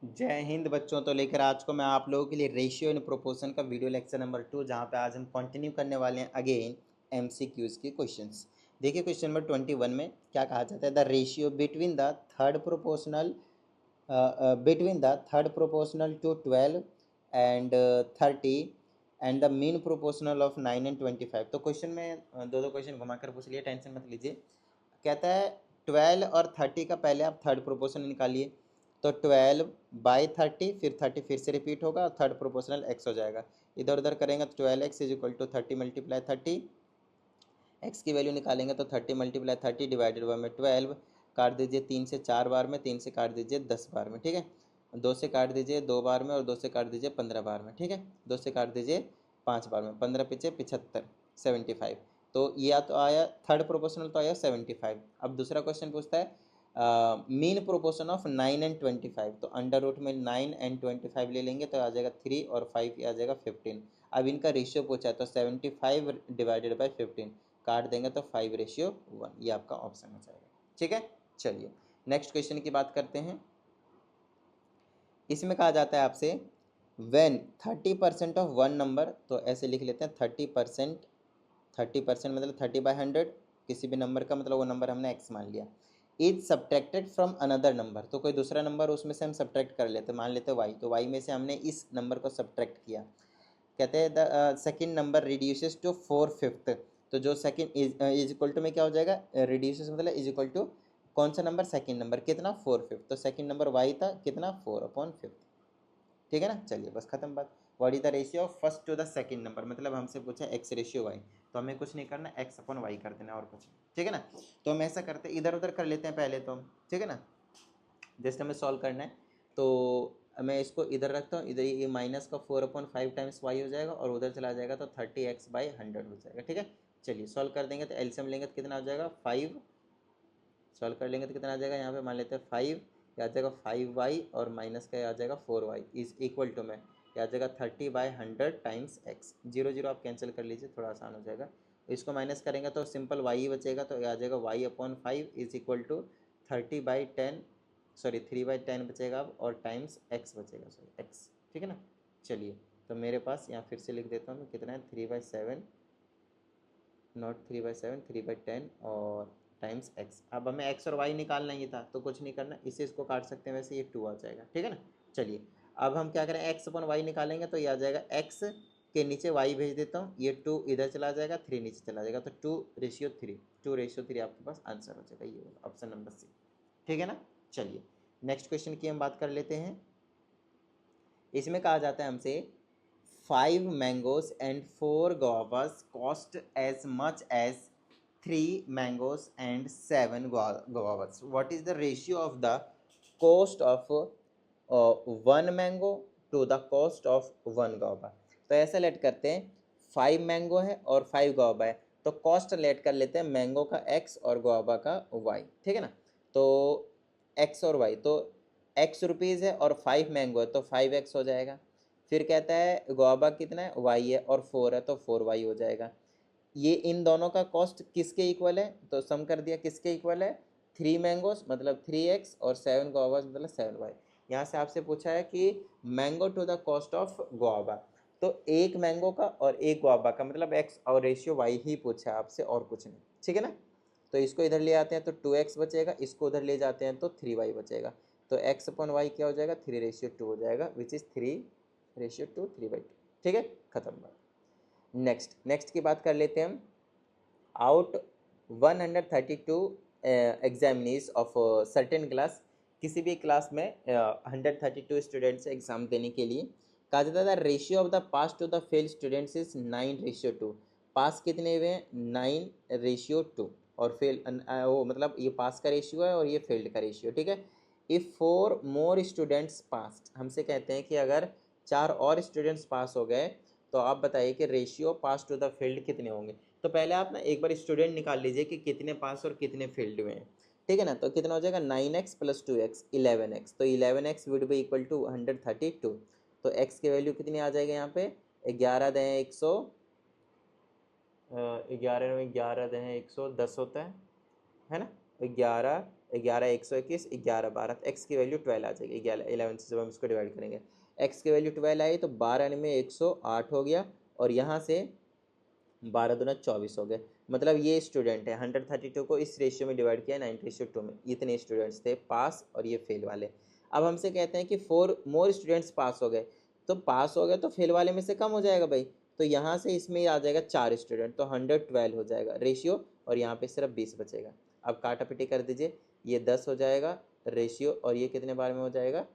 जय हिंद बच्चों। तो लेकर आज को मैं आप लोगों के लिए रेशियो इन प्रोपोर्शन का वीडियो लेक्चर नंबर 2, जहां पे आज हम कंटिन्यू करने वाले हैं अगेन एमसीक्यूज के क्वेश्चंस। देखिए क्वेश्चन नंबर 21 में क्या कहा जाता है, the ratio between the third proportional to 12 and 30 and the mean proportional of 9 and 25। तो क्वेश्चन में दो दो क्वेश्चन घुमाकर पूछ लिए, टेंशन मत लीजिए। कहता है 12 और 30 का पहले आप थर्ड प्रोपोर्शन निकालिए। तो 12/30, फिर 30 फिर से रिपीट होगा और थर्ड प्रोपोर्शनल x हो जाएगा। इधर उधर करेंगे तो 12x is equal to 30 multiply 30। x की वैल्यू निकालेंगे तो 30 मल्टीप्लाई 30 डिवाइडेड बाई में 12। काट दीजिए 3 से 4 बार में, 3 से काट दीजिए 10 बार में, ठीक है। 2 से काट दीजिए 2 बार में और 2 से काट दीजिए 15 बार में, ठीक है। 2 से काट दीजिए 5 बार में, 15 पीछे 75, 75। तो यह तो आया थर्ड प्रोपोर्शनल, तो आया 75। अब दूसरा क्वेश्चन पूछता है मीन प्रोपोर्शन ऑफ 9 एंड 25। तो अंडर रूट में 9 एंड 25 ले लेंगे तो आ जाएगा 3 और 5 आ जाएगा 15। अब इनका रेशियो पूछा है तो 75 डिवाइडेड बाई 15 काट देंगे तो 5:1, ये आपका ऑप्शन हो जाएगा, ठीक है। चलिए नेक्स्ट क्वेश्चन की बात करते हैं। इसमें कहा जाता है आपसे व्हेन 30% ऑफ वन नंबर, तो ऐसे लिख लेते हैं 30%। 30% मतलब 30/100, किसी भी नंबर का मतलब वो नंबर हमने x मान लिया। Is subtracted from another number, तो कोई दूसरा नंबर उसमें से हम सब्ट्रैक्ट कर लेते, मान लेते y, तो y में से हमने इस नंबर को सब्ट्रैक्ट किया। कहते हैं the second number reduces to 4/5। तो जो सेकेंड इज इक्वल टू में क्या हो जाएगा, रिड्यूसेस मतलब इज इक्वल टू कौन सा नंबर, सेकेंड नंबर, कितना 4/5। तो सेकेंड नंबर y था कितना 4/5, ठीक है ना। चलिए बस खत्म बात। What is the ratio of first to the second number, मतलब हमसे पूछा x रेशियो y, तो हमें कुछ नहीं करना, x/y कर देना और कुछ नहीं, ठीक है ना। तो हम ऐसा करते हैं, इधर उधर कर लेते हैं पहले तो हम, ठीक है ना। जैसे हमें सॉल्व करना है तो मैं इसको इधर रखता हूँ, इधर ये माइनस का 4/5 टाइम्स y हो जाएगा और उधर चला जाएगा तो 30x/100 हो जाएगा, ठीक है। चलिए सॉल्व कर देंगे तो एलसीएम लेंगे तो कितना आ जाएगा 5। सॉल्व कर लेंगे तो कितना आ जाएगा, यहाँ पे मान लेते हैं 5, या आ जाएगा 5y और माइनस का आ जाएगा 4y इज इक्वल टू में या आ जाएगा 30/100 टाइम्स x। 0 0 आप कैंसिल कर लीजिए, थोड़ा आसान हो जाएगा। इसको माइनस करेंगे तो सिंपल y ही बचेगा, तो आ जाएगा y/5 is equal to 30/10, sorry 3/10 बचेगा अब, और टाइम्स x बचेगा, सॉरी x, ठीक है ना। चलिए तो मेरे पास यहाँ फिर से लिख देता हूँ कितना है 3/7, नॉट 3/7, 3/10 और टाइम्स x। अब हमें x और y निकालना ही था तो कुछ नहीं करना, इसे इसको काट सकते हैं, वैसे ये 2 आ जाएगा, ठीक है ना। चलिए अब हम क्या करें, x/y निकालेंगे तो ये आ जाएगा x के नीचे y भेज देता हूँ, ये 2 इधर चला जाएगा, 3 नीचे चला जाएगा, तो 2:3, 2:3 आपके पास आंसर हो जाएगा, ये ऑप्शन नंबर सी, ठीक है ना। चलिए नेक्स्ट क्वेश्चन की हम बात कर लेते हैं। इसमें कहा जाता है हमसे 5 mangoes and 4 guavas cost as much as 3 mangoes and 7 guavas. What is the ratio of the cost of 1 mango to the cost of 1 guava? तो ऐसा लेट करते हैं 5 मैंगो है और 5 गुआवा है, तो कॉस्ट लेट कर लेते हैं मैंगो का x और गुआवा का y, ठीक है ना। तो x और y, तो x रुपीज़ है और 5 मैंगो है तो 5x हो जाएगा। फिर कहता है गुआवा कितना है y है और 4 है तो 4y हो जाएगा। ये इन दोनों का कॉस्ट किसके इक्वल है, तो सम कर दिया किसके इक्वल है, 3 मैंगोस मतलब 3x और 7 गुआवास मतलब 7y। यहाँ से आपसे पूछा है कि mango to the cost of guava, तो एक मैंगो का और एक गुआवा का मतलब x और रेशियो y ही पूछा है आपसे और कुछ नहीं, ठीक है ना। तो इसको इधर ले आते हैं तो 2x बचेगा, इसको उधर ले जाते हैं तो 3y बचेगा, तो x/y क्या हो जाएगा 3:2 हो जाएगा, विच इज़ 3:2, 3/2, ठीक है, खत्म बात। नेक्स्ट की बात कर लेते हैं हम। Out 132 examinees of certain class, किसी भी क्लास में 132 स्टूडेंट्स एग्जाम देने के लिए कहा जाता है ratio of the pass to the fail students is 9:2। Pass कितने हुए हैं 9:2, और फेल वो मतलब ये पास का रेशियो है और ये फेल्ड का रेशियो, ठीक है। इफ़ 4 मोर स्टूडेंट्स पास, हमसे कहते हैं कि अगर 4 और स्टूडेंट्स पास हो गए तो आप बताइए कि ratio pass to the failed कितने होंगे। तो पहले आप ना एक बार स्टूडेंट निकाल लीजिए कि कितने पास और कितने फील्ड हुए हैं, ठीक है ना। तो कितना हो जाएगा 9x + 2x 11x, तो 11x would be equal to 132। तो x की वैल्यू कितनी आ जाएगी यहाँ पे 11 दें 100, 11 में 11 दें 110 होता है ना। 11 11 121, 11 12, तो x की वैल्यू 12 आ जाएगी। 11 से जब हम इसको डिवाइड करेंगे, x की वैल्यू 12 आई तो 12 में 108 हो गया, और यहाँ से 12 दूना 24 हो गए। मतलब ये स्टूडेंट है 132 को इस रेशियो में डिवाइड किया 9:2 में, इतने स्टूडेंट्स थे पास और ये फेल वाले। अब हमसे कहते हैं कि 4 मोर स्टूडेंट्स पास हो गए, तो पास हो गए तो फेल वाले में से कम हो जाएगा भाई, तो यहाँ से इसमें आ जाएगा 4 स्टूडेंट, तो 112 हो जाएगा रेशियो, और यहाँ पे सिर्फ 20 बचेगा। अब काटापिटी कर दीजिए, ये 10 हो जाएगा रेशियो, और ये कितने बार में हो जाएगा,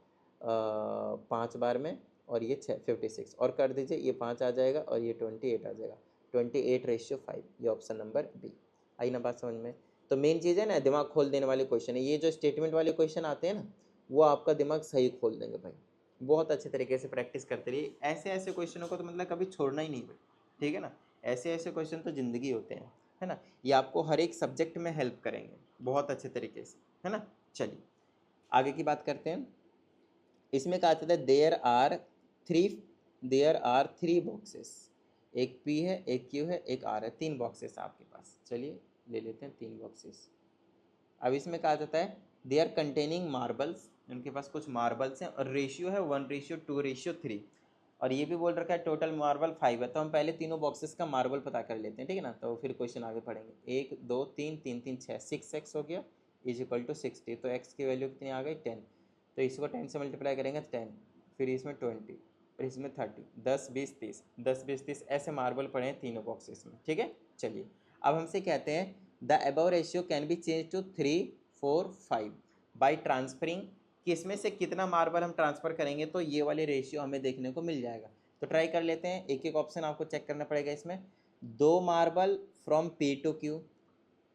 5 बार में, और ये 56, और कर दीजिए, ये 5 आ जाएगा और ये 28 आ जाएगा, 28:5, ये ऑप्शन नंबर बी। आई ना बात समझ में? तो मेन चीज़ है ना, दिमाग खोल देने वाले क्वेश्चन है ये, जो स्टेटमेंट वाले क्वेश्चन आते हैं ना, वो आपका दिमाग सही खोल देंगे भाई। बहुत अच्छे तरीके से प्रैक्टिस करते रहिए, ऐसे ऐसे क्वेश्चनों को तो मतलब कभी छोड़ना ही नहीं भाई, ठीक है ना। ऐसे ऐसे क्वेश्चन तो ज़िंदगी होते हैं, है ना। ये आपको हर एक सब्जेक्ट में हेल्प करेंगे बहुत अच्छे तरीके से, है ना। चलिए आगे की बात करते हैं। इसमें कहा जाता है देयर आर थ्री बॉक्सेस, एक पी है, एक क्यू है, एक आर है, 3 बॉक्सेस आपके पास। चलिए ले लेते हैं 3 बॉक्सेस। अब इसमें कहा जाता है दे आर कंटेनिंग मार्बल्स, उनके पास कुछ मार्बल्स हैं, और रेशियो है 1:2:3, और ये भी बोल रखा है टोटल मार्बल 5 है। तो हम पहले तीनों बॉक्सेस का मार्बल पता कर लेते हैं, ठीक है ना, तो फिर क्वेश्चन आगे पढ़ेंगे। 1 2 3 3 3 6, 6x हो गया इज इक्वल टू 60, तो x की वैल्यू कितनी आ गई 10, तो इसको 10 से मल्टीप्लाई करेंगे 10, फिर इसमें 20, फिर इसमें 30, 10 20 30, 10 20 30 ऐसे मार्बल पड़े हैं तीनों बॉक्सेस में, ठीक है। चलिए अब हमसे कहते हैं the above ratio can be change to 3 4 5 by transferring, कि इसमें से कितना मार्बल हम ट्रांसफ़र करेंगे तो ये वाले रेशियो हमें देखने को मिल जाएगा। तो ट्राई कर लेते हैं, एक एक ऑप्शन आपको चेक करना पड़ेगा इसमें। 2 marble from P to Q,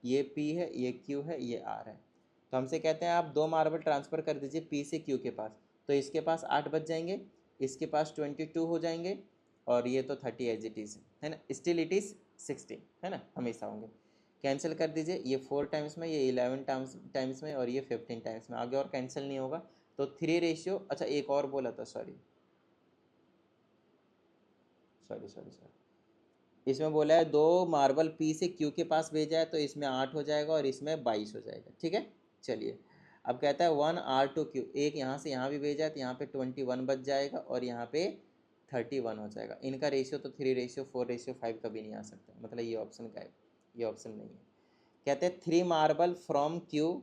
ये P है, ये Q है, ये R है। तो हमसे कहते हैं आप 2 मार्बल ट्रांसफ़र कर दीजिए P से Q के पास, तो इसके पास 8 बच जाएंगे, इसके पास 22 हो जाएंगे, और ये तो 30 एज इट इज़ है ना, स्टिल इट इज़ 60, है ना, हमेशा होंगे। कैंसिल कर दीजिए, ये 4 टाइम्स में, ये 11 टाइम्स में, और ये 15 टाइम्स में, आगे और कैंसिल नहीं होगा। तो 3 रेशियो, अच्छा एक और बोला था, सॉरी सॉरी सॉरी सॉरी, इसमें बोला है 2 मार्बल P से Q के पास भेजा है, तो इसमें 8 हो जाएगा और इसमें 22 हो जाएगा, ठीक है। चलिए अब कहता है 1 R to Q, एक यहाँ से यहाँ भी भेजा है, तो यहाँ पे 21 बच जाएगा, और यहाँ पे 31 हो जाएगा। इनका रेशियो तो 3:4:5 कभी नहीं आ सकता, मतलब ये ऑप्शन का है, ये ऑप्शन नहीं है। कहते हैं 3 marble from Q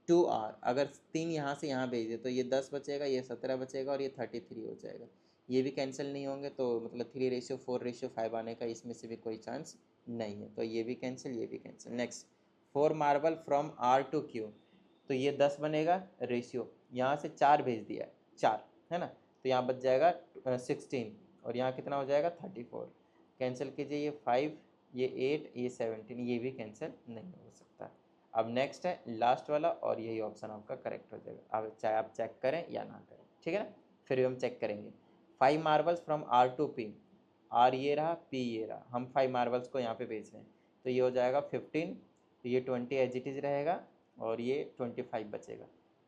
to R, अगर 3 यहाँ से यहाँ भेज दे तो ये 10 बचेगा, ये 17 बचेगा, और ये 33 हो जाएगा। ये भी कैंसिल नहीं होंगे, तो मतलब 3:4:5 आने का इसमें से भी कोई चांस नहीं है, तो ये भी कैंसिल, ये भी cancel. Next 4 marble from R to Q, तो ये 10 बनेगा रेशियो, यहाँ से 4 भेज दिया है, 4 है ना, तो यहाँ बच जाएगा 16, और यहाँ कितना हो जाएगा 34। कैंसिल कीजिए, ये 5, ये 8, ये 17, ये भी कैंसिल नहीं हो सकता। अब नेक्स्ट है लास्ट वाला, और यही ऑप्शन आपका करेक्ट हो जाएगा। अब चाहे आप चेक करें या ना करें, ठीक है ना, फिर भी हम चेक करेंगे। 5 marbles from R to P, R ये रहा, P ये रहा, हम 5 मार्बल्स को यहाँ पे भेज रहे हैं, तो ये हो जाएगा 15, तो ये 20 एज इट इज़ रहेगा, और ये 25 बचेगा।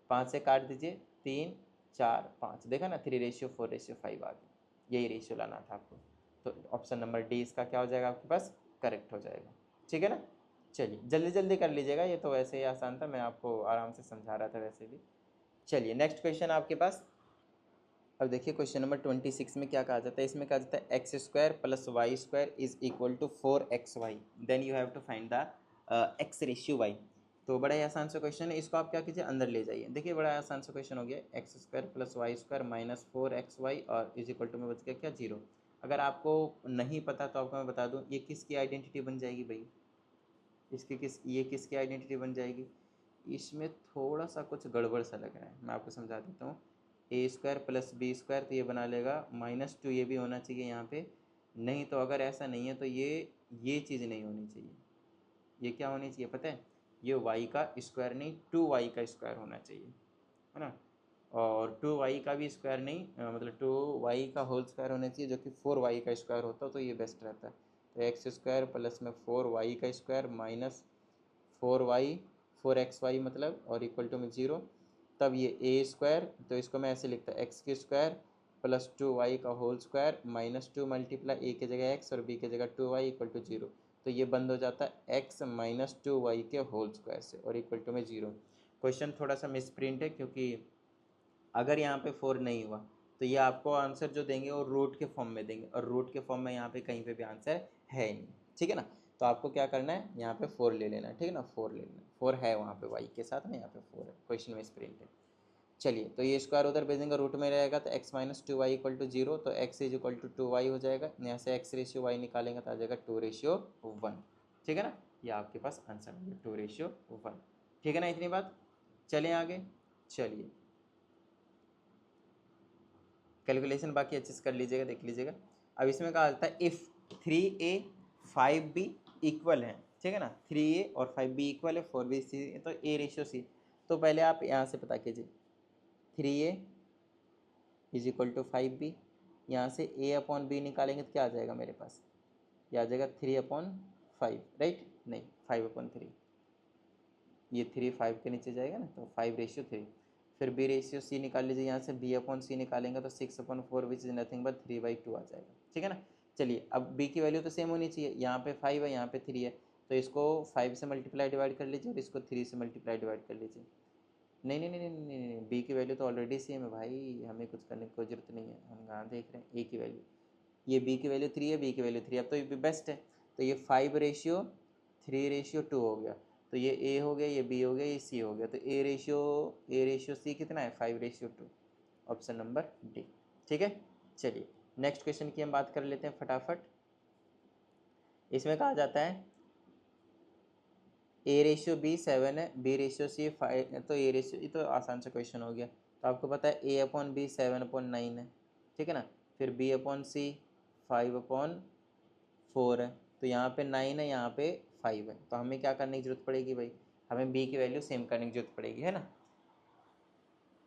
5 से काट दीजिए, 3 4 5, देखा ना 3:4:5 आ गया, यही रेशियो लाना था आपको। तो ऑप्शन नंबर डी इसका क्या हो जाएगा आपके पास, करेक्ट हो जाएगा, ठीक है ना। चलिए जल्दी जल्दी कर लीजिएगा, ये तो वैसे ही आसान था, मैं आपको आराम से समझा रहा था वैसे भी। चलिए नेक्स्ट क्वेश्चन आपके पास। अब देखिए क्वेश्चन नंबर 26 में क्या कहा जाता है, इसमें कहा जाता है x² + y² is equal to 4xy, then you have to find the x/y। तो बड़ा ही आसान सा क्वेश्चन है, इसको आप क्या कीजिए अंदर ले जाइए। देखिए बड़ा आसान सा क्वेश्चन हो गया, x² + y² - 4xy और इज इक्वल टू में बच गया क्या 0। अगर आपको नहीं पता तो आपको मैं बता दूँ, ये किसकी आइडेंटिटी बन जाएगी भाई, ये किसकी आइडेंटिटी बन जाएगी। इसमें थोड़ा सा कुछ गड़बड़ सा लग रहा है, मैं आपको समझा देता हूँ। a² + b², तो ये बना लेगा -2, ये भी होना चाहिए यहाँ पे, नहीं तो अगर ऐसा नहीं है तो ये चीज़ नहीं होनी चाहिए। ये क्या होनी चाहिए पता है, ये y का स्क्वायर नहीं, 2y का स्क्वायर होना चाहिए, है ना। और 2y का भी स्क्वायर नहीं, मतलब 2y का होल स्क्वायर होना चाहिए, जो कि 4y का स्क्वायर होता तो ये बेस्ट रहता है। तो x² प्लस में 4y का स्क्वायर माइनस 4y 4xy मतलब, और इक्वल टू में 0, तब ये a², तो इसको मैं ऐसे लिखता हूँ x² + 2y का होल स्क्वायर -2 मल्टीप्लाई a की जगह x और b की जगह 2y इक्वल टू 0, तो ये बंद हो जाता है x - 2y के होल स्क्वायर से, और इक्वल टू में 0। क्वेश्चन थोड़ा सा मिस प्रिंट है, क्योंकि अगर यहाँ पे 4 नहीं हुआ तो ये आपको आंसर जो देंगे वो रूट के फॉर्म में देंगे, और रूट के फॉर्म में यहाँ पे कहीं पे भी आंसर है ही नहीं, ठीक है ना। तो आपको क्या करना है, यहाँ पे 4 ले लेना है, ठीक है ना, 4 ले लेना है, 4 है वहाँ पे वाई के साथ में, यहाँ पे 4 है, क्वेश्चन में प्रिंट है। चलिए, तो ये स्क्वायर उधर भेजेंगे, रूट में रहेगा तो x minus 2y equal to 0, तो x is equal to 2y हो जाएगा। यहाँ से x रेशियो y निकालेंगे तो आ जाएगा 2:1, ठीक है ना। ये आपके पास आंसर है 2:1, ठीक है ना, इतनी बात। चलें आगे, चलिए कैलकुलेशन बाकी अच्छे से कर लीजिएगा, देख लीजिएगा। अब इसमें कहा जाता है इफ़ 3a 5b इक्वल है, ठीक है ना, 3a और 5b इक्वल है, 4b c, तो a/c। तो पहले आप यहाँ से पता कीजिए 3a is equal to 5b, यहाँ से a/b निकालेंगे तो क्या आ जाएगा मेरे पास, ये आ जाएगा 3/5, राइट, नहीं 5/3, ये 3 5 के नीचे जाएगा ना, तो 5:3। फिर b/c निकाल लीजिए, यहाँ से b/c निकालेंगे तो 6/4 विच इज नथिंग बट 3/2 आ जाएगा, ठीक है ना। चलिए, अब b की वैल्यू तो सेम होनी चाहिए, यहाँ पे 5 है, यहाँ पे 3 है, तो इसको 5 से मल्टीप्लाई डिवाइड कर लीजिए और इसको 3 से मल्टीप्लाई डिवाइड कर लीजिए। नहीं नहीं नहीं नहीं नहीं नहीं, बी की वैल्यू तो ऑलरेडी सेम है भाई, हमें कुछ करने की कोई जरूरत नहीं है, हम कहाँ देख रहे हैं ए की वैल्यू, ये बी की वैल्यू 3 है, बी की वैल्यू 3, अब तो ये बेस्ट है। तो ये 5:3:2 हो गया, तो ये ए हो गया, ये बी हो गया, ये सी हो गया, तो ए रेशियो सी कितना है, 5:2, ऑप्शन नंबर डी, ठीक है। चलिए नेक्स्ट क्वेश्चन की हम बात कर लेते हैं फटाफट। इसमें कहा जाता है a/b 7 है, b/c 5, तो ये तो आसान सा क्वेश्चन हो गया। तो आपको पता है a/b 7/9 है, ठीक है ना, फिर b/c 5/4 है, तो यहाँ पे 9 है, यहाँ पे 5 है, तो हमें क्या करने की जरूरत पड़ेगी भाई, हमें b की वैल्यू सेम करने की जरूरत पड़ेगी, है ना।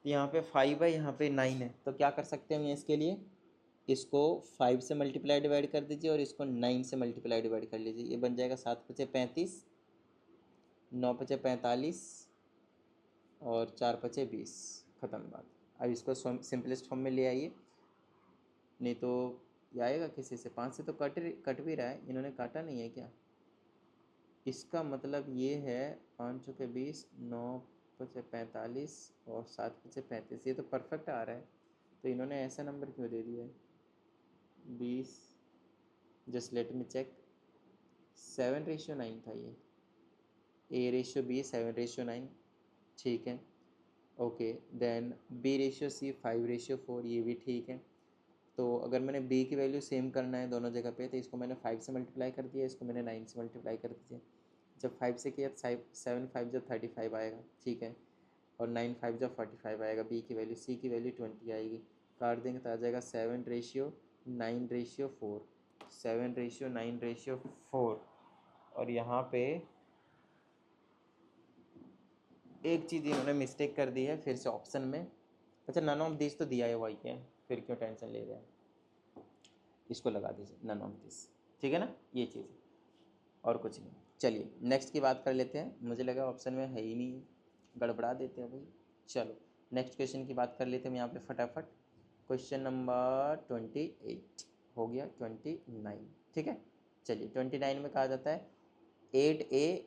यहाँ पे 5 है, यहाँ पे 9 है, तो क्या कर सकते हैं इसके लिए, इसको 5 से मल्टीप्लाई डिवाइड कर दीजिए और इसको 9 से मल्टीप्लाई डिवाइड कर लीजिए, ये बन जाएगा 7×5 = 35, 9×5 = 45 और 4×5 = 20, ख़त्म बात। अब इसको सिंपलेस्ट फॉर्म में ले आइए, नहीं तो ये आएगा किसी से, 5 से तो कट भी रहा है, इन्होंने काटा नहीं है क्या, इसका मतलब ये है 5×20, 9×5 = 45 और 7×5 = 35, ये तो परफेक्ट आ रहा है, तो इन्होंने ऐसा नंबर क्यों दे दिया है 20, जस्ट लेट मी चेक, 7:9 था ये, a/b 7:9, ठीक है, ओके, देन b/c 5:4, ये भी ठीक है। तो अगर मैंने b की वैल्यू सेम करना है दोनों जगह पे, तो इसको मैंने 5 से मल्टीप्लाई कर दिया, इसको मैंने 9 से मल्टीप्लाई कर दिया, जब 5 से किया 7 5 जब 35 आएगा, ठीक है, और 9 5 जब 45 आएगा, b की वैल्यू, c की वैल्यू 20 आएगी, काट देंगे तो आ जाएगा 7:9:4, 7:9:4, और यहाँ पे एक चीज़ इन्होंने मिस्टेक कर दी है फिर से ऑप्शन में, अच्छा नन ऑफ दिस तो दिया है वाई है, फिर क्यों टेंशन ले रहे हैं, इसको लगा दीजिए नन ऑफ दिस, ठीक है ना, ये चीज़ और कुछ नहीं। चलिए नेक्स्ट की बात कर लेते हैं, मुझे लगा ऑप्शन में है ही नहीं, गड़बड़ा देते हैं भाई। चलो नेक्स्ट क्वेश्चन की बात कर लेते हैं यहाँ पे फटाफट, क्वेश्चन नंबर 28 हो गया, 29, ठीक है। चलिए 29 में कहा जाता है 8a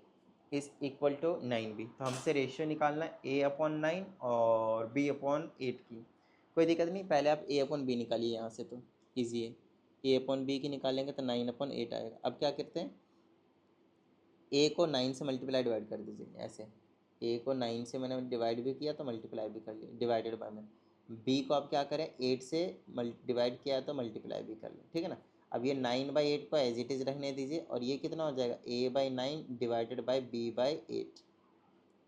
is equal to 9b, तो हमसे रेशियो निकालना है a/9 और b/8 की, कोई दिक्कत नहीं, पहले आप a/b निकालिए, यहाँ से तो ईजी है, a/b की निकालेंगे तो 9/8 आएगा। अब क्या करते हैं, a को 9 से मल्टीप्लाई डिवाइड कर दीजिए, ऐसे a को 9 से मैंने डिवाइड भी किया तो मल्टीप्लाई भी कर लिया, डिवाइडेड बाय में, b को आप क्या करें 8 से डिवाइड किया तो मल्टीप्लाई भी कर लें, ठीक है ना। अब ये 9/8 को एज इट इज़ रहने दीजिए, और ये कितना हो जाएगा a/9 डिवाइडेड बाय b/8,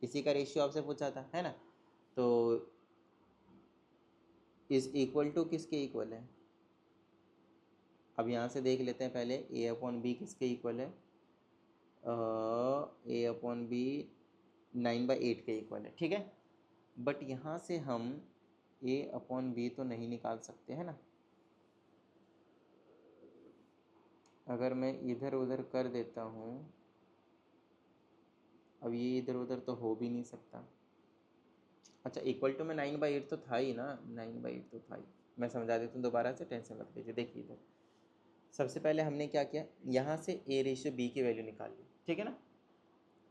इसी का रेशियो आपसे पूछा था, है ना। तो इज इक्वल टू किसके इक्वल है, अब यहाँ से देख लेते हैं पहले a/b किसके इक्वल है, a/b 9/8 के इक्वल है, ठीक है। बट यहाँ से हम a/b तो नहीं निकाल सकते, है ना, अगर मैं इधर उधर कर देता हूँ, अब ये इधर उधर तो हो भी नहीं सकता, अच्छा इक्वल टू में 9/8 तो था ही ना, 9/8 तो था ही, मैं समझा देता हूँ दोबारा से, टेंशन मत लीजिए, देखिए इधर सबसे पहले हमने क्या किया, यहाँ से a/b की वैल्यू निकाल ली, ठीक है ना,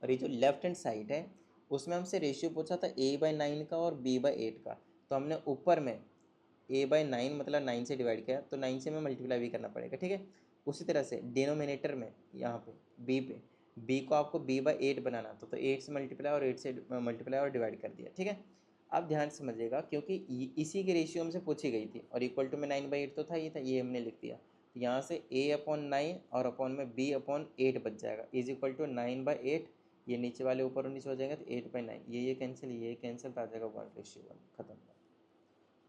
और ये जो लेफ्ट हैंड साइड है उसमें हमसे रेशियो पूछा था a/9 का और b/8 का, तो हमने ऊपर में a/9 मतलब 9 से डिवाइड किया, तो 9 से हमें मल्टीप्लाई भी करना पड़ेगा, ठीक है। उसी तरह से डिनोमिनेटर में यहाँ पे b को आपको b/8 बनाना, तो 8 से मल्टीप्लाई और 8 से मल्टीप्लाई और डिवाइड कर दिया, ठीक है। अब ध्यान से समझिएगा, क्योंकि इसी की रेशियो हमसे पूछी गई थी और इक्वल टू में 9/8 तो था, ये था, ये हमने लिख दिया। तो यहाँ से a/9 और अपॉन में b/8 बच जाएगा, इज इक्वल टू 9/8। ये नीचे वाले ऊपर और नीचे हो जाएंगे, तो 8/9, ये कैंसिल, ये कैंसिल, तो आ जाएगा 1:1, खत्म।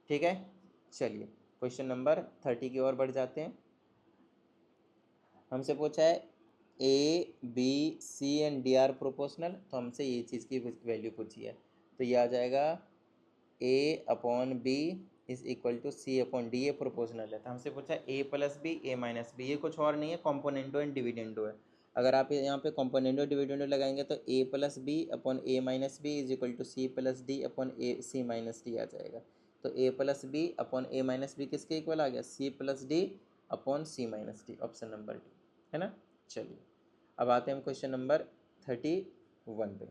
ठीक है, चलिए क्वेश्चन नंबर 30 की ओर बढ़ जाते हैं। हमसे पूछा है A, B, C and D are proportional, तो हमसे ये चीज़ की वैल्यू पूछी है, तो ये आ जाएगा A/B is equal to C/D, ये प्रोपोर्शनल है। तो हमसे पूछा है A+B, A-B, ये कुछ और नहीं है, कॉम्पोनेंटो एंड डिविडेंडो है। अगर आप यहाँ पे कॉम्पोनेंटो डिविडेंडो लगाएंगे तो A+B/A-B is equal to C+D/C-D आ जाएगा। तो A+B/A-B किसके इक्वल आ गया, C+D/C-D, ऑप्शन नंबर डी, है ना। चलिए अब आते हैं हम क्वेश्चन नंबर 31 पे।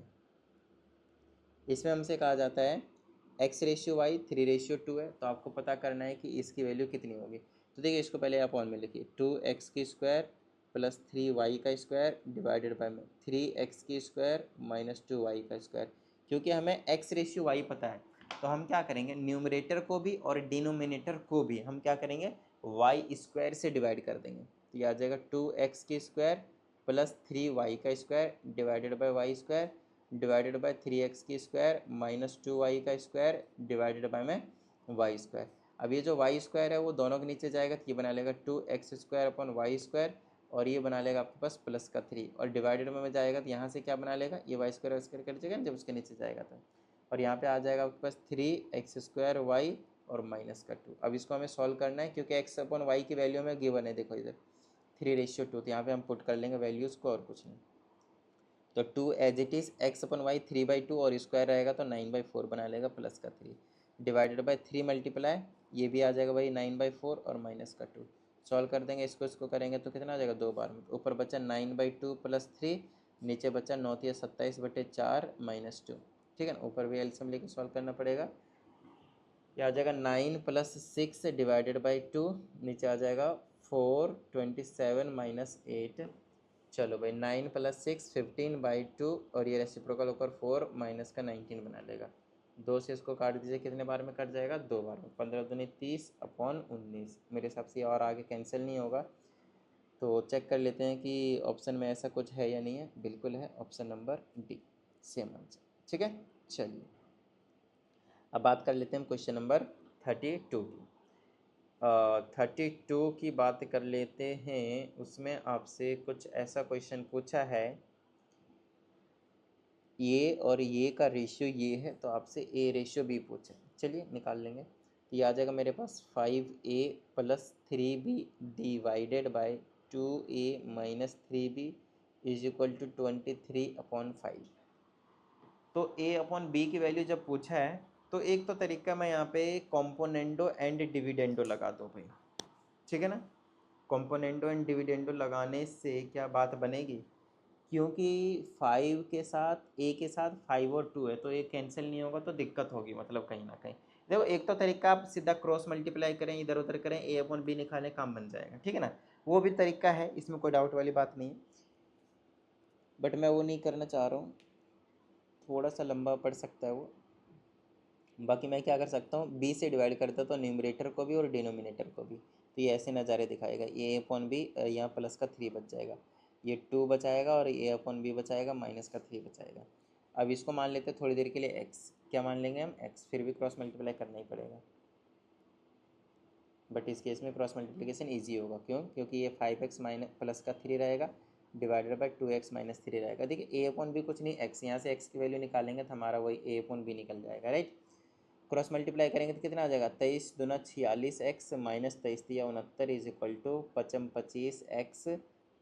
इसमें हमसे कहा जाता है x/y 3/2 है, तो आपको पता करना है कि इसकी वैल्यू कितनी होगी। तो देखिए इसको पहले अपॉन में लिखिए, 2x² plus 3y² divided by में 3x² माइनस 2y²। क्योंकि हमें x/y पता है, तो हम क्या करेंगे, न्यूमरेटर को भी और डिनोमिनेटर को भी हम क्या करेंगे, y² से डिवाइड कर देंगे। तो यह आ जाएगा 2x² plus 3y² divided by y² divided by 3x² minus 2y² divided by में y²। अब ये जो y² है वो दोनों के नीचे जाएगा, तो ये बना लेगा 2x² और ये बना लेगा आपके पास प्लस का 3, और डिवाइडेड में जाएगा तो यहाँ से क्या बना लेगा, ये y² कट जाएगा जब उसके नीचे जाएगा तो, और यहाँ पे आ जाएगा आपके पास 3x² और माइनस का 2। अब इसको हमें सॉल्व करना है, क्योंकि x/y की वैल्यू में गिवन है, देखो इधर 3/2, तो यहाँ पे हम पुट कर लेंगे वैल्यूज़ को और कुछ नहीं। तो 2 एज इट इज़ x/y 3/2 और स्क्वायर रहेगा तो 9/4 बना लेगा प्लस का 3 डिवाइडेड बाय 3 मल्टीप्लाई, ये भी आ जाएगा भाई 9/4 और माइनस का 2। सॉल्व कर देंगे इसको करेंगे तो कितना आ जाएगा, 2 बार में, ऊपर बचा 9/2 प्लस 3, नीचे बचा 9×3 = 27/4 माइनस 2, ठीक है ना। ऊपर भी एलसीएम लेके सॉल्व करना पड़ेगा। ये आ जाएगा 9 + 6 डिवाइडेड बाई 2, नीचे आ जाएगा 4 27 माइनस 8। चलो भाई 9 + 6 15/2 और ये रेसिप्रोकल ऊपर 4 माइनस का 19 बना लेगा। 2 से इसको काट दीजिए, कितने बार में कट जाएगा, 2 बार में। 15 दूनी 30/19, मेरे हिसाब से और आगे कैंसिल नहीं होगा। तो चेक कर लेते हैं कि ऑप्शन में ऐसा कुछ है या नहीं है। बिल्कुल है, option number D same answer, ठीक है। चलिए अब बात कर लेते हैं हम क्वेश्चन नंबर 32 की। 32 की बात कर लेते हैं। उसमें आपसे कुछ ऐसा क्वेश्चन पूछा है, ये और ये का रेशियो ये है, तो आपसे A/B पूछे। चलिए निकाल लेंगे, तो ये आ जाएगा मेरे पास 5A + 3B divided by 2A - 3B is equal to 23/5। तो A/B की वैल्यू जब पूछा है, तो एक तो तरीका मैं यहाँ पे कॉम्पोनेंडो एंड डिविडेंडो लगा दो भाई, ठीक है ना। कॉम्पोनेंडो एंड डिविडेंडो लगाने से क्या बात बनेगी, क्योंकि 5 के साथ A के साथ 5 और 2 है, तो ये कैंसिल नहीं होगा, तो दिक्कत होगी, मतलब कहीं ना कहीं। देखो एक तो तरीका आप सीधा क्रॉस मल्टीप्लाई करें, इधर उधर करें, A/B निकालें, काम बन जाएगा, ठीक है ना। वो भी तरीका है, इसमें कोई डाउट वाली बात नहीं है, बट मैं वो नहीं करना चाह रहा हूँ, थोड़ा सा लंबा पड़ सकता है वो। बाकी मैं क्या कर सकता हूँ, B से डिवाइड करता तो न्यूमरेटर को भी और डिनोमिनेटर को भी, तो ये ऐसे नज़ारे दिखाएगा। A/B यहाँ प्लस का 3 बच जाएगा, ये 2 बचाएगा, और A/B बचाएगा, माइनस का 3 बचाएगा। अब इसको मान लेते हैं थोड़ी देर के लिए x, क्या मान लेंगे हम, x, फिर भी क्रॉस मल्टीप्लाई करना ही पड़ेगा, बट इस केस में क्रॉस मल्टीप्लिकेशन ईजी होगा। क्यों, क्योंकि ये 5x माइनस प्लस का 3 रहेगा डिवाइडेड बाई 2x - 3 रहेगा। देखिए A/B कुछ नहीं, x, यहाँ से x की वैल्यू निकालेंगे तो हमारा वही A/B निकल जाएगा, राइट। क्रॉस मल्टीप्लाई करेंगे तो कितना आ जाएगा, 23 दूना 46x माइनस 23 दिया 69 is equal to 25x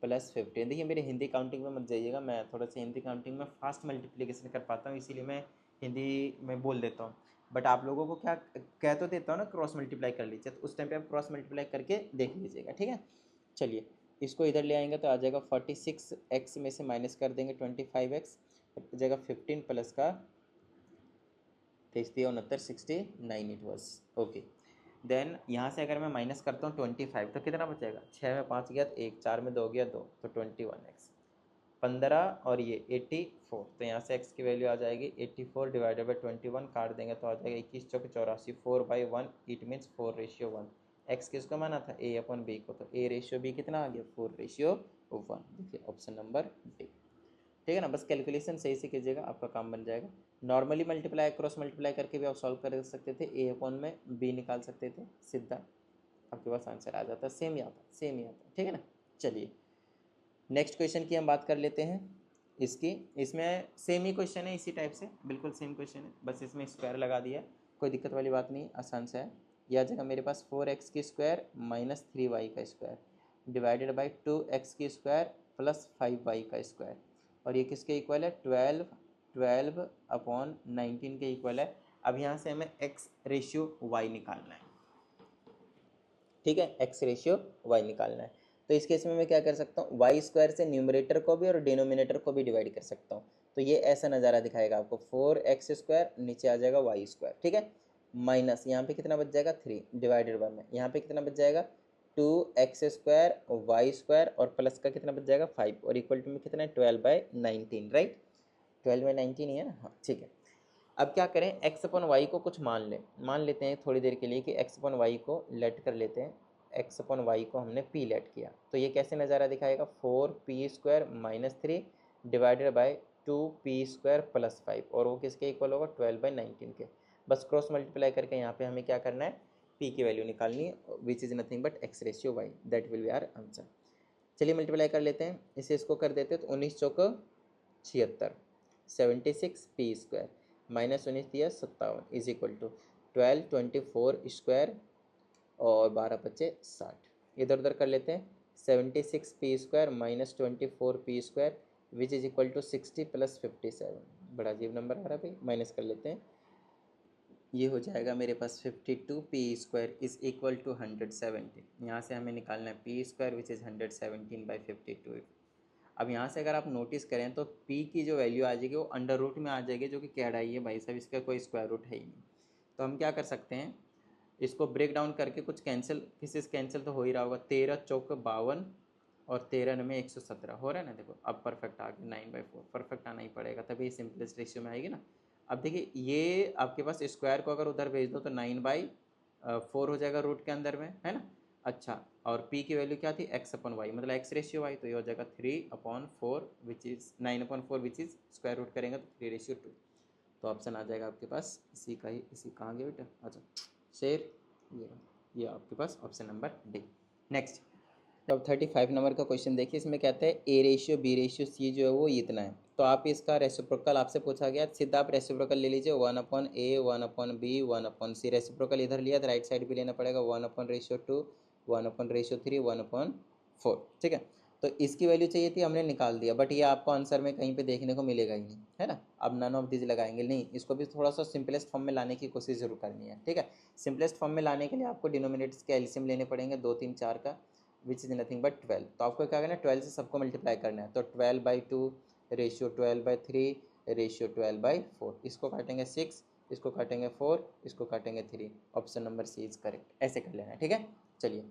plus 15। देखिए मेरे हिंदी काउंटिंग में मत जाइएगा, मैं थोड़ा सा हिंदी काउंटिंग में फास्ट मल्टीप्लिकेशन कर पाता हूँ, इसीलिए मैं हिंदी में बोल देता हूँ। बट आप लोगों को क्या कह तो देता हूँ ना, क्रॉस मल्टीप्लाई कर लीजिए, तो उस टाइम पे आप क्रॉस मल्टीप्लाई करके देख लीजिएगा, ठीक है। चलिए इसको इधर ले आएंगे तो आ जाएगा 46x में से माइनस कर देंगे 25x, जगह 15 प्लस का 23 69 इट वॉज ओके। देन यहाँ से अगर मैं माइनस करता हूँ 25 तो कितना बचेगा, 6 में 5 गया तो 1, 4 में 2 गया 2, तो 21x 15 और ये 84, तो यहाँ से x की वैल्यू आ जाएगी 84 डिवाइडेड बाई 21, काट देंगे तो आ जाएगा 21 चौके 84, 4/1 इट मीन्स 4:1। x किसको माना था, a अपन b को, तो a/b कितना आ गया 4:1। देखिए ऑप्शन नंबर डी, ठीक है ना। बस कैलकुलेशन सही से कीजिएगा, आपका काम बन जाएगा। नॉर्मली मल्टीप्लाई क्रॉस मल्टीप्लाई करके भी आप सॉल्व कर सकते थे, ए अपॉन में बी निकाल सकते थे, सीधा आपके पास आंसर आ जाता, सेम ही आता, सेम ही आता, ठीक है ना। चलिए नेक्स्ट क्वेश्चन की हम बात कर लेते हैं इसकी। इसमें सेम ही क्वेश्चन है, इसी टाइप से बिल्कुल सेम क्वेश्चन है, बस इसमें स्क्वायर लगा दिया, कोई दिक्कत वाली बात नहीं, आसान से है। यह जगह मेरे पास 4x की स्क्वायर माइनस 3y का स्क्वायर डिवाइडेड बाई 2x की स्क्वायर प्लस 5y का स्क्वायर, और ये किसके इक्वल है, 12 अपॉन 19 के इक्वल है। अब यहाँ से हमें x/y निकालना है, ठीक है, x/y निकालना है। तो इस केस में मैं क्या कर सकता हूँ, वाई स्क्वायर से न्यूमरेटर को भी और डिनोमिनेटर को भी डिवाइड कर सकता हूँ। तो ये ऐसा नज़ारा दिखाएगा आपको, 4x², नीचे आ जाएगा y², ठीक है, माइनस यहाँ पे कितना बच जाएगा 3 डिवाइडेड बाय में, यहाँ पे कितना बच जाएगा 2x² y² और प्लस का कितना बच जाएगा 5, और इक्वल टू में कितना है 12/19, राइट, 12/19 ही है ना, हाँ ठीक है। अब क्या करें, x/y को कुछ मान लेते हैं थोड़ी देर के लिए कि x/y को लेट कर लेते हैं, x/y को हमने p लेट किया, तो ये कैसे नज़ारा दिखाएगा, 4p² minus 3 divided by 2p² plus 5, और वो किसके इक्वल होगा 12/19 के। बस क्रॉस मल्टीप्लाई करके यहाँ पे हमें क्या करना है, p की वैल्यू निकालनी है, which is nothing but x/y, that will be our answer. चलिए मल्टीप्लाई कर लेते हैं, इसे इसको कर देते हैं, तो 19 चौक 76, 76p² माइनस 19 दिया 57 इज इक्वल टू 1224² और 12×5 = 60। इधर उधर कर लेते हैं, 76p² minus 24p² which is equal to 60 plus 57, बड़ा अजीब नंबर आ रहा है भाई, माइनस कर लेते हैं, ये हो जाएगा मेरे पास 52p² इज इक्वल टू 117। यहाँ से हमें निकालना है p² विच इज़ 117/52। अब यहाँ से अगर आप नोटिस करें तो p की जो वैल्यू आ जाएगी वो अंडर रूट में आ जाएगी, जो कि कैड आई है भाई साहब, इसका कोई स्क्वायर रूट है ही नहीं। तो हम क्या कर सकते हैं, इसको ब्रेक डाउन करके कुछ कैंसिल, पीसेस कैंसिल तो हो ही रहा होगा, 13 चौक 52 और 13 में 117 हो रहा है ना, देखो अब परफेक्ट आ गया 9/4, परफेक्ट आना ही पड़ेगा तभी सिंपलेस्ट रेशियो में आएगी ना। अब देखिए ये आपके पास स्क्वायर को अगर उधर भेज दो तो 9/4 हो जाएगा रूट के अंदर में, है ना। अच्छा, और p की वैल्यू क्या थी, x/y मतलब x/y, तो ये हो जाएगा 3/4 which is 9/4 which is square root करेंगे तो 3/2। तो ऑप्शन आ जाएगा आपके पास इसी का ही, इसी कहाँ गया बेटा, अच्छा शेर, ये आपके पास ऑप्शन नंबर डी। नेक्स्ट अब 35 नंबर का क्वेश्चन देखिए, इसमें कहते हैं a/b/c जो है वो इतना है, तो आप इसका रेसिप्रोकल आपसे पूछा गया, सीधा आप रेसिप्रोकल ले लीजिए, 1/a 1/b 1/c, रेसिप्रोकल इधर लिया तो राइट साइड भी लेना पड़ेगा, 1/2 1/3 1/4, ठीक है। तो इसकी वैल्यू चाहिए थी, हमने निकाल दिया, बट ये आपको आंसर में कहीं पे देखने को मिलेगा ही नहीं, है ना। अब नन ऑफ दिस लगाएंगे नहीं, इसको भी थोड़ा सा सिंपलेस्ट फॉर्म में लाने की कोशिश जरूर करनी है, ठीक है। सिंपलेस्ट फॉर्म में लाने के लिए आपको डिनोमिनेटर्स के एलसीएम लेने पड़ेंगे, 2 3 4 का, विच इज़ नथिंग बट 12। तो आपको क्या करना है, 12 से सबको मल्टीप्लाई करना है, तो 12/2 रेशियो 12/3 रेशियो 12/4, इसको काटेंगे 6, इसको काटेंगे 4, इसको काटेंगे 3, option number C is correct, ऐसे कर लेना है, ठीक है। चलिए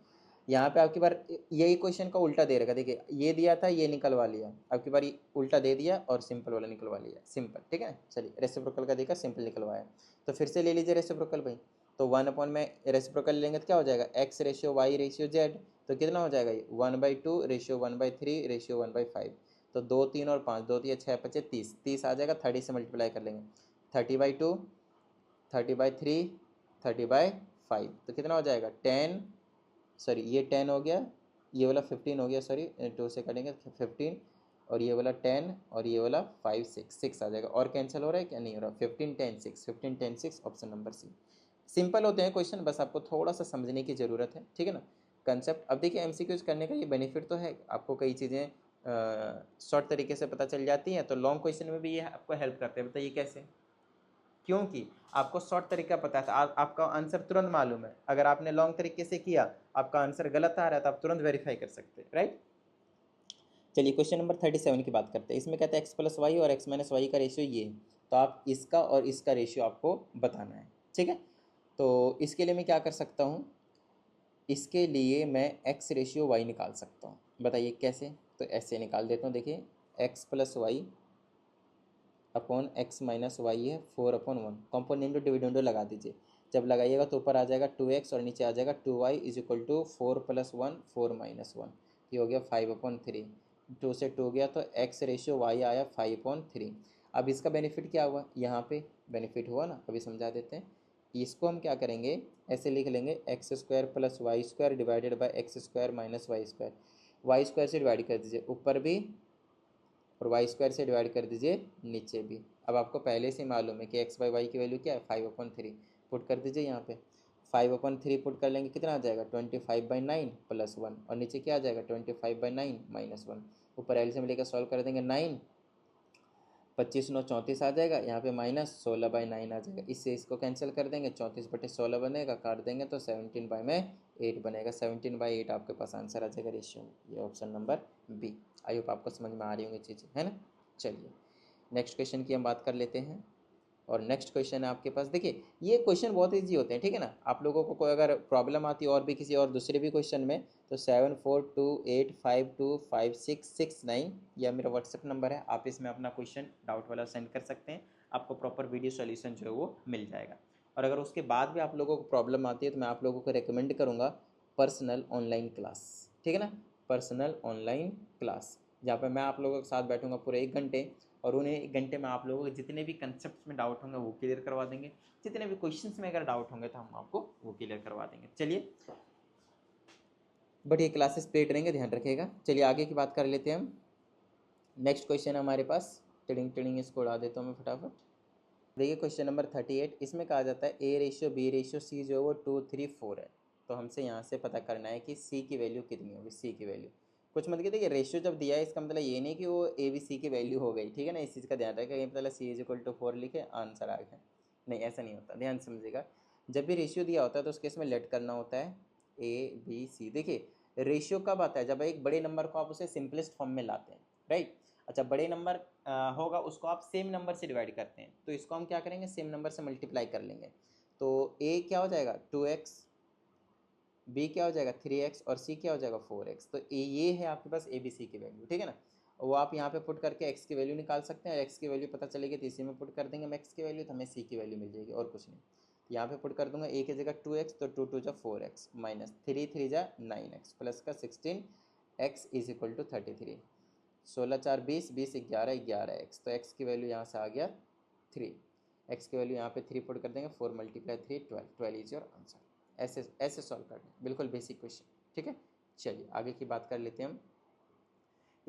यहाँ पे आपकी बार यही क्वेश्चन का उल्टा दे रखा, देखिए ये दिया था ये निकलवा लिया, आपकी बार उल्टा दे दिया और सिंपल वाला निकलवा लिया, सिंपल, ठीक है। चलिए रेसिप्रोकल का देखा, सिंपल निकलवाया, तो फिर से ले लीजिए रेसिप्रोकल भाई, तो 1 में रेसिप्रोकल लेंगे तो क्या हो जाएगा, x/y/z, तो कितना हो जाएगा ये 1/2 रेशियो 1/3 रेशियो 1/5, तो 2 3 और 5, 2 3 6 5 30, 30 आ जाएगा, 30 से मल्टीप्लाई कर लेंगे, 30/2 30/3 30/5, तो कितना हो जाएगा 10, सॉरी ये 10 हो गया, ये वाला 15 हो गया, सॉरी 2 से कटेंगे 15, और ये वाला 10 और ये वाला 5 6 आ जाएगा, और कैंसिल हो रहा है क्या, नहीं हो रहा, 15 10 6 15 10 6, ऑप्शन नंबर सी। सिंपल होते हैं क्वेश्चन, बस आपको थोड़ा सा समझने की ज़रूरत है, ठीक है ना, कंसेप्ट। अब देखिए एमसीक्यूज करने का ये बेनिफिट तो है, आपको कई चीज़ें शॉर्ट तरीके से पता चल जाती हैं, तो लॉन्ग क्वेश्चन में भी ये आपको हेल्प करते हैं, बताइए कैसे, क्योंकि आपको शॉर्ट तरीका पता है, आपका आंसर तुरंत मालूम है। अगर आपने लॉन्ग तरीके से किया, आपका आंसर गलत आ रहा है तो आप तुरंत वेरीफाई कर सकते हैं, राइट। चलिए क्वेश्चन नंबर 37 की बात करते हैं। इसमें कहते हैं एक्स प्लस वाई और एक्स माइनस वाई का रेशियो ये है, तो आप इसका और इसका रेशियो आपको बताना है। ठीक है, तो इसके लिए मैं क्या कर सकता हूँ, इसके लिए मैं एक्स रेशियो वाई निकाल सकता हूँ। बताइए कैसे? तो ऐसे निकाल देता हूँ। देखिए x plus y upon x minus y है 4/1, कॉम्पोनेंडो डिविडेंडो लगा दीजिए। जब लगाइएगा तो ऊपर आ जाएगा 2x और नीचे आ जाएगा 2y इज इक्वल टू 4+1 4-1, ये हो गया 5/3। 2 से 2 गया तो x रेशियो y आया 5/3। अब इसका बेनिफिट क्या हुआ, यहाँ पे बेनिफिट हुआ ना, अभी समझा देते हैं। इसको हम क्या करेंगे, ऐसे लिख लेंगे x² + y² divided by x² - y²। y² से डिवाइड कर दीजिए ऊपर भी और y² से डिवाइड कर दीजिए नीचे भी। अब आपको पहले से मालूम है कि एक्स बाई वाई की वैल्यू क्या है 5/3। पुट कर दीजिए यहाँ पे 5/3 पुट कर लेंगे, कितना आ जाएगा 25/9 + 1 और नीचे क्या आ जाएगा 25/9 - 1। ऊपर एलसीएम लेकर सॉल्व कर देंगे 9 25 9 34 आ जाएगा, यहाँ पे -16/9 आ जाएगा। इससे इसको कैंसिल कर देंगे, 34/16 बनेगा, काट देंगे तो 17/8 बनेगा। 17/8 आपके पास आंसर आ जाएगा रेशियो में। ये option number B. I hope आपको समझ में आ रही होंगी चीज़ें, है ना। चलिए नेक्स्ट क्वेश्चन की हम बात कर लेते हैं। और नेक्स्ट क्वेश्चन है आपके पास, देखिए ये क्वेश्चन बहुत ईजी होते हैं, ठीक है ना। आप लोगों को कोई अगर प्रॉब्लम आती है और भी किसी और दूसरे भी क्वेश्चन में, तो 7428525669 यह मेरा व्हाट्सएप नंबर है, आप इसमें अपना क्वेश्चन डाउट वाला सेंड कर सकते हैं। आपको प्रॉपर वीडियो सॉल्यूशन जो है वो मिल जाएगा। और अगर उसके बाद भी आप लोगों को प्रॉब्लम आती है तो मैं आप लोगों को रिकमेंड करूँगा पर्सनल ऑनलाइन क्लास, ठीक है ना। पर्सनल ऑनलाइन क्लास जहाँ पर मैं आप लोगों के साथ बैठूंगा पूरे 1 घंटे, और उन्हें 1 घंटे में आप लोगों के जितने भी कंसेप्ट में डाउट होंगे वो क्लियर करवा देंगे। जितने भी क्वेश्चंस में अगर डाउट होंगे तो हम आपको वो क्लियर करवा देंगे। चलिए बट ये क्लासेस पेड रहेंगे, ध्यान रखिएगा। चलिए आगे की बात कर लेते हैं हम। नेक्स्ट क्वेश्चन है हमारे पास, टिडिंग टिडिंग इसको उड़ा देता हूँ मैं फटाफट। देखिए क्वेश्चन नंबर 38, इसमें कहा जाता है A ratio B ratio C जो है वो 2 3 4 है। तो हमसे यहाँ से पता करना है कि सी की वैल्यू कितनी होगी। सी की वैल्यू कुछ मतलब कि देखिए रेशियो जब दिया है इसका मतलब ये नहीं कि वो ए बी सी की वैल्यू हो गई, ठीक है ना। इस चीज़ का ध्यान रखें, कहीं मतलब सी इज इक्वल टू 4 लिखे आंसर आ गया, नहीं ऐसा नहीं होता, ध्यान समझिएगा। जब भी रेशियो दिया होता है तो उस केस में लेट करना होता है ए बी सी। देखिए रेशियो कब आता है, जब एक बड़े नंबर को आप उसे सिंपलेस्ट फॉर्म में लाते हैं, राइट। अच्छा बड़े नंबर होगा उसको आप सेम नंबर से डिवाइड करते हैं, तो इसको हम क्या करेंगे सेम नंबर से मल्टीप्लाई कर लेंगे। तो ए क्या हो जाएगा 2x, बी क्या हो जाएगा 3x और सी क्या हो जाएगा 4x। तो ये है आपके पास ए बी सी की वैल्यू, ठीक है ना। वो आप यहाँ पे पुट करके x की वैल्यू निकाल सकते हैं। x की वैल्यू पता चलेगी तो इसी में पुट कर देंगे हम x की वैल्यू, तो हमें सी की वैल्यू मिल जाएगी और कुछ नहीं। तो यहाँ पे पुट कर दूंगा a की जगह 2x, तो 2 2 जा 4x माइनस 3 3 जा 9x प्लस का 16x is equal to 33। 16 4 20 20 11 11x, तो x की वैल्यू यहाँ से आ गया 3। x की वैल्यू यहाँ पे 3 पुट कर देंगे, 4 × 3 12, 12 इज योर आंसर। ऐसे ऐसे सॉल्व करना है, बिल्कुल बेसिक क्वेश्चन, ठीक है। चलिए आगे की बात कर लेते हैं हम।